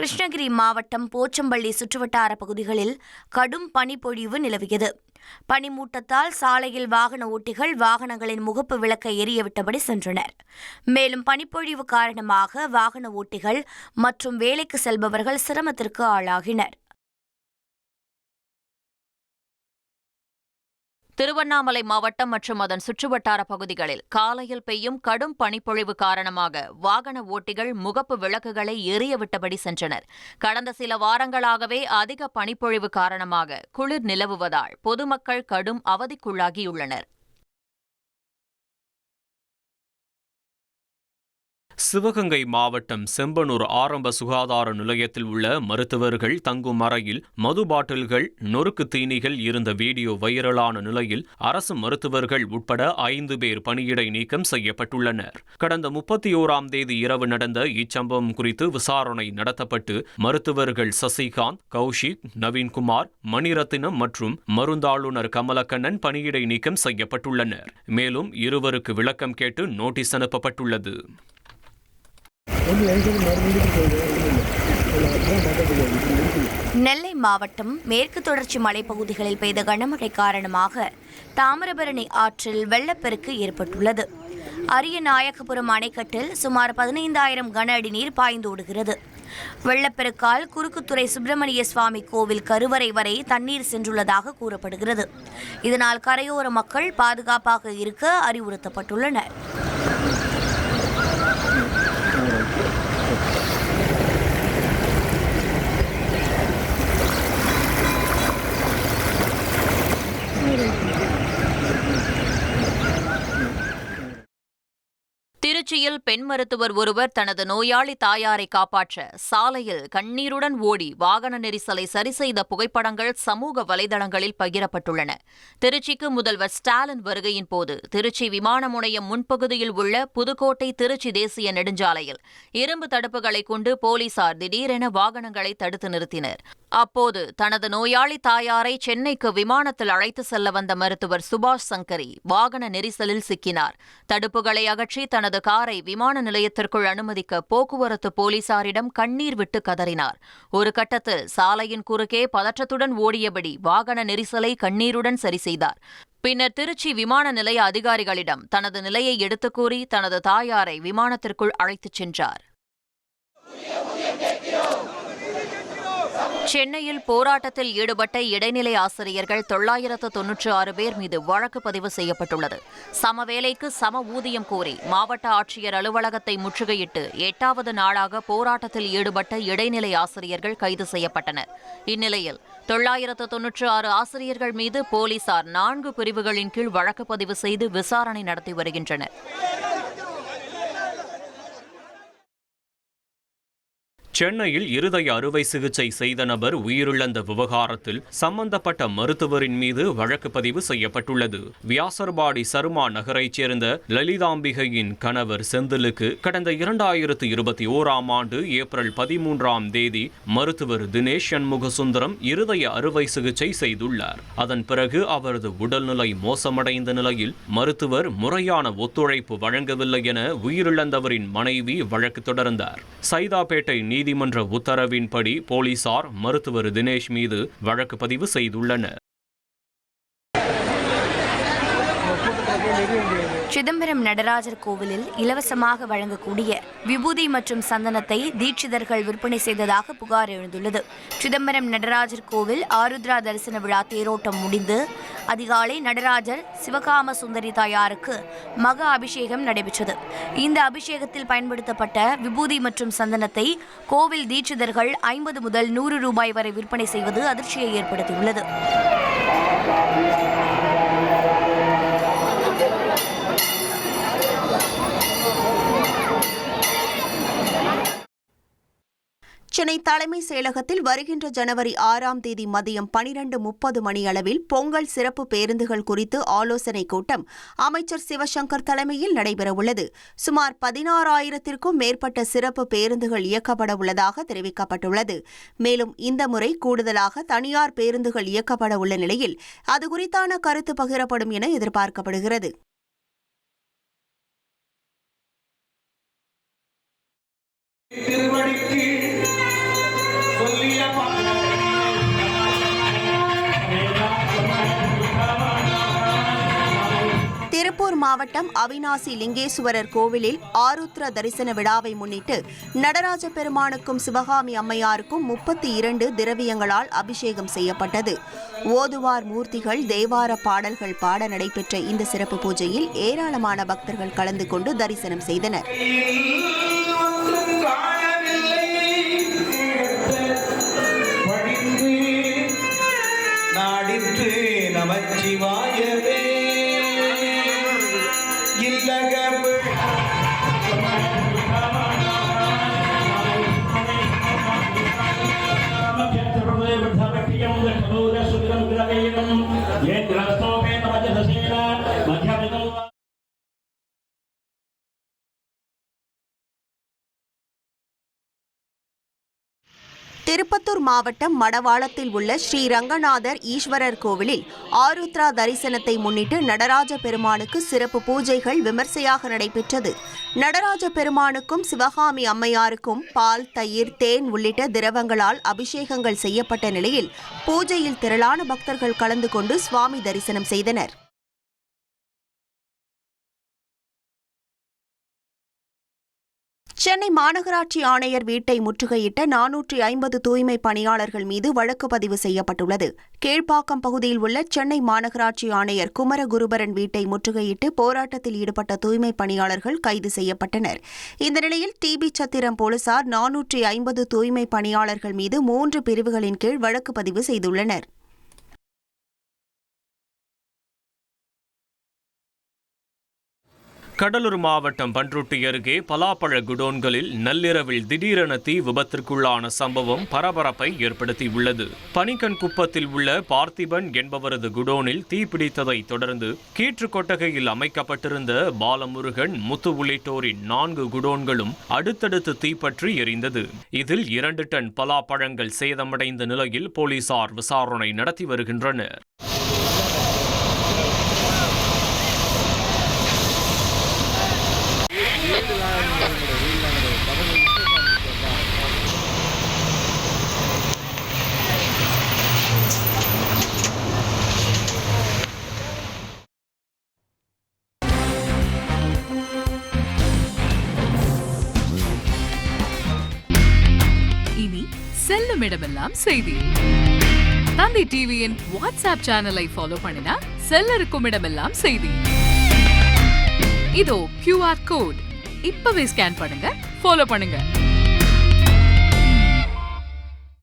கிருஷ்ணகிரி மாவட்டம் போச்சம்பள்ளி சுற்றுவட்டார பகுதிகளில் கடும் பனிப்பொழிவு நிலவியது. பனிமூட்டத்தால் சாலையில் வாகன ஓட்டிகள் வாகனங்களின் முகப்பு விளக்கை எரியவிட்டபடி சென்றனர். மேலும் பனிப்பொழிவு காரணமாக வாகன ஓட்டிகள் மற்றும் வேலைக்கு செல்பவர்கள் சிரமத்திற்கு ஆளாகினர். திருவண்ணாமலை மாவட்டம் மற்றும் அதன் சுற்றுவட்டார பகுதிகளில் காலையில் பெய்யும் கடும் பனிப்பொழிவு காரணமாக வாகன ஓட்டிகள் முகப்பு விளக்குகளை எரியவிட்டபடி சென்றனர். கடந்த சில வாரங்களாகவே அதிக பனிப்பொழிவு காரணமாக குளிர் நிலவுவதால் பொதுமக்கள் கடும் அவதிக்குள்ளாகியுள்ளனர். சிவகங்கை மாவட்டம் செம்பனூர் ஆரம்ப சுகாதார நிலையத்தில் உள்ள மருத்துவர்கள் தங்கும் அறையில் மது பாட்டில்கள், நொறுக்கு தீனிகள் இருந்த வீடியோ வைரலான நிலையில் அரசு மருத்துவர்கள் உட்பட 5 பேர் பணியிடை நீக்கம் செய்யப்பட்டுள்ளனர். கடந்த 31ஆம் தேதி இரவு நடந்த இச்சம்பவம் குறித்து விசாரணை நடத்தப்பட்டு மருத்துவர்கள் சசிகாந்த், கௌஷிக், நவீன்குமார், மணிரத்தினம் மற்றும் மருந்தாளுநர் கமலக்கண்ணன் பணியிடை நீக்கம் செய்யப்பட்டுள்ளனர். மேலும் இருவருக்கு விளக்கம் கேட்டு நோட்டீஸ் அனுப்பப்பட்டுள்ளது. நெல்லை மாவட்டம் மேற்கு தொடர்ச்சி மலைப்பகுதிகளில் பெய்த கனமழை காரணமாக தாமிரபரணி ஆற்றில் வெள்ளப்பெருக்கு ஏற்பட்டுள்ளது. அரியநாயகபுரம் அணைக்கட்டில் சுமார் 15,000 கன அடி நீர் பாய்ந்தோடுகிறது. வெள்ளப்பெருக்கால் குறுக்குத்துறை சுப்பிரமணிய சுவாமி கோவில் கருவறை வரை தண்ணீர் சென்றுள்ளதாக கூறப்படுகிறது. இதனால் கரையோர மக்கள் பாதுகாப்பாக இருக்க அறிவுறுத்தப்பட்டுள்ளனர். திருச்சியில் பெண் மருத்துவர் ஒருவர் தனது நோயாளி தாயாரை காப்பாற்ற சாலையில் கண்ணீருடன் ஓடி வாகன நெரிசலை சரிசெய்த புகைப்படங்கள் சமூக வலைதளங்களில் பகிரப்பட்டுள்ளன. திருச்சிக்கு முதல்வர் ஸ்டாலின் வருகையின் போது திருச்சி விமான முனையம் முன்பகுதியில் உள்ள புதுக்கோட்டை திருச்சி தேசிய நெடுஞ்சாலையில் இரும்பு தடுப்புகளை கொண்டு போலீசார் திடீரென வாகனங்களை தடுத்து நிறுத்தினர். அப்போது தனது நோயாளி தாயாரை சென்னைக்கு விமானத்தில் அழைத்து செல்ல வந்த மருத்துவர் சுபாஷ் சங்கரி வாகன நெரிசலில் சிக்கினார். தடுப்புகளை அகற்றி தனது காரை விமான நிலையத்திற்குள் அனுமதிக்க போக்குவரத்து போலீசாரிடம் கண்ணீர் விட்டு கதறினார். ஒரு கட்டத்தில் சாலையின் குறுக்கே பதற்றத்துடன் ஓடியபடி வாகன நெரிசலை கண்ணீருடன் சரி செய்தார். பின்னர் திருச்சி விமான நிலைய அதிகாரிகளிடம் தனது நிலையை எடுத்துக் கூறி தனது தாயாரை விமானத்திற்குள் அழைத்துச் சென்றார். சென்னையில் போராட்டத்தில் ஈடுபட்ட இடைநிலை ஆசிரியர்கள் 996 பேர் மீது வழக்கு பதிவு செய்யப்பட்டுள்ளது. சம வேலைக்கு சம ஊதியம் கோரி மாவட்ட ஆட்சியர் அலுவலகத்தை முற்றுகையிட்டு 8வது நாளாக போராட்டத்தில் ஈடுபட்ட இடைநிலை ஆசிரியர்கள் கைது செய்யப்பட்டனர். இந்நிலையில் 996 ஆசிரியர்கள் மீது போலீசார் 4 பிரிவுகளின் கீழ் வழக்கு பதிவு செய்து விசாரணை நடத்தி வருகின்றனர். சென்னையில் இருதய அறுவை சிகிச்சை செய்த நபர் உயிரிழந்த விவகாரத்தில் சம்பந்தப்பட்ட மருத்துவரின் மீது வழக்கு பதிவு செய்யப்பட்டுள்ளது. வியாசர்பாடி சர்மா நகரைச் சேர்ந்த லலிதாம்பிகையின் கணவர் செந்திலுக்கு கடந்த 2021ஆம் ஆண்டு ஏப்ரல் 13ஆம் தேதி மருத்துவர் தினேஷ் சண்முகசுந்தரம் இருதய அறுவை சிகிச்சை செய்துள்ளார். அதன் பிறகு அவரது உடல்நிலை மோசமடைந்த நிலையில் மருத்துவர் முறையான ஒத்துழைப்பு வழங்கவில்லை என உயிரிழந்தவரின் மனைவி வழக்கு தொடர்ந்தார். சைதாப்பேட்டை நீதிமன்ற உத்தரவின்படி போலீசார் மருத்துவர் தினேஷ் மீது வழக்கு பதிவு செய்துள்ளனர். சிதம்பரம் நடராஜர் கோவிலில் இலவசமாக வழங்கக்கூடிய விபூதி மற்றும் சந்தனத்தை தீட்சிதர்கள் விற்பனை செய்ததாக புகார் எழுந்துள்ளது. சிதம்பரம் நடராஜர் கோவில் ஆருத்ரா தரிசன விழா தேரோட்டம் முடிந்து அதிகாலை நடராஜர் சிவகாம சுந்தரி தாயாருக்கு மகா அபிஷேகம் நடைபெற்றது. இந்த அபிஷேகத்தில் பயன்படுத்தப்பட்ட விபூதி மற்றும் சந்தனத்தை கோவில் தீட்சிதர்கள் 50 முதல் 100 ரூபாய் வரை விற்பனை செய்வது அதிர்ச்சியை ஏற்படுத்தியுள்ளது. சென்னை தலைமைச் செயலகத்தில் வருகின்ற ஜனவரி 6ஆம் தேதி மதியம் 12:30 மணியளவில் பொங்கல் சிறப்பு பேருந்துகள் குறித்து ஆலோசனைக் கூட்டம் அமைச்சர் சிவசங்கர் தலைமையில் நடைபெறவுள்ளது. சுமார் 16,000த்திற்கும் மேற்பட்ட சிறப்பு பேருந்துகள் இயக்கப்பட உள்ளதாக தெரிவிக்கப்பட்டுள்ளது. மேலும் இந்த முறை கூடுதலாக தனியார் பேருந்துகள் இயக்கப்பட உள்ள நிலையில் அது குறித்தான கருத்து பகிரப்படும் என எதிர்பார்க்கப்படுகிறது. திருப்பூர் மாவட்டம் அவிநாசி லிங்கேசுவரர் கோவிலில் ஆருத்ர தரிசன விழாவை முன்னிட்டு நடராஜ பெருமானுக்கும் சிவகாமி அம்மையாருக்கும் 32 திரவியங்களால் அபிஷேகம் செய்யப்பட்டது. ஓதுவார் மூர்த்திகள் தேவார பாடல்கள் பாட நடைபெற்ற இந்த சிறப்பு பூஜையில் ஏராளமான பக்தர்கள் கலந்து கொண்டு தரிசனம் செய்தனர். நமச்சிவாயவே திருப்பத்தூர் மாவட்டம் மடவாளத்தில் உள்ள ஸ்ரீ ரங்கநாதர் ஈஸ்வரர் கோவிலில் ஆருத்ரா தரிசனத்தை முன்னிட்டு நடராஜ பெருமானுக்கு சிறப்பு பூஜைகள் விமர்சையாக நடைபெற்றது. நடராஜ பெருமானுக்கும் சிவகாமி அம்மையாருக்கும் பால், தயிர், தேன் உள்ளிட்ட திரவங்களால் அபிஷேகங்கள் செய்யப்பட்ட நிலையில் பூஜையில் திரளான பக்தர்கள் கலந்து கொண்டு சுவாமி தரிசனம் செய்தனர். சென்னை மாநகராட்சி ஆணையர் வீட்டை முற்றுகையிட்ட 450 தூய்மை பணியாளர்கள் மீது வழக்கு பதிவு செய்யப்பட்டுள்ளது. கீழ்ப்பாக்கம் பகுதியில் உள்ள சென்னை மாநகராட்சி ஆணையர் குமரகுருபரன் வீட்டை முற்றுகையிட்டு போராட்டத்தில் ஈடுபட்ட தூய்மை பணியாளர்கள் கைது செய்யப்பட்டனர். இந்த நிலையில் டிபி சத்திரம் போலீசார் 450 தூய்மை பணியாளர்கள் மீது 3 பிரிவுகளின் கீழ் வழக்கு பதிவு செய்துள்ளனர். கடலூர் மாவட்டம் பன்ருட்டி அருகே பலாப்பழ குடோன்களில் நள்ளிரவில் திடீரென தீ விபத்திற்குள்ளான சம்பவம் பரபரப்பை ஏற்படுத்தியுள்ளது. பனிக்கன் குப்பத்தில் உள்ள பார்த்திபன் என்பவரது குடோனில் தீ பிடித்ததை தொடர்ந்து கீற்று கொட்டகையில் அமைக்கப்பட்டிருந்த பாலமுருகன், முத்து உள்ளிட்டோரின் 4 குடோன்களும் அடுத்தடுத்து தீப்பற்றி எரிந்தது. இதில் 2 டன் பலாப்பழங்கள் சேதமடைந்த நிலையில் போலீசார் விசாரணை நடத்தி வருகின்றனர். இனி செல்லும் இடமெல்லாம் செய்தி. தந்தி டிவியின் வாட்ஸ்அப் சேனலை ஃபாலோ பண்ணினா செல்ல இருக்கும் இடமெல்லாம் செய்தி. இதோ QR கோட் இப்பவே ஸ்கேன் பண்ணுங்க, ஃபாலோ பண்ணுங்க.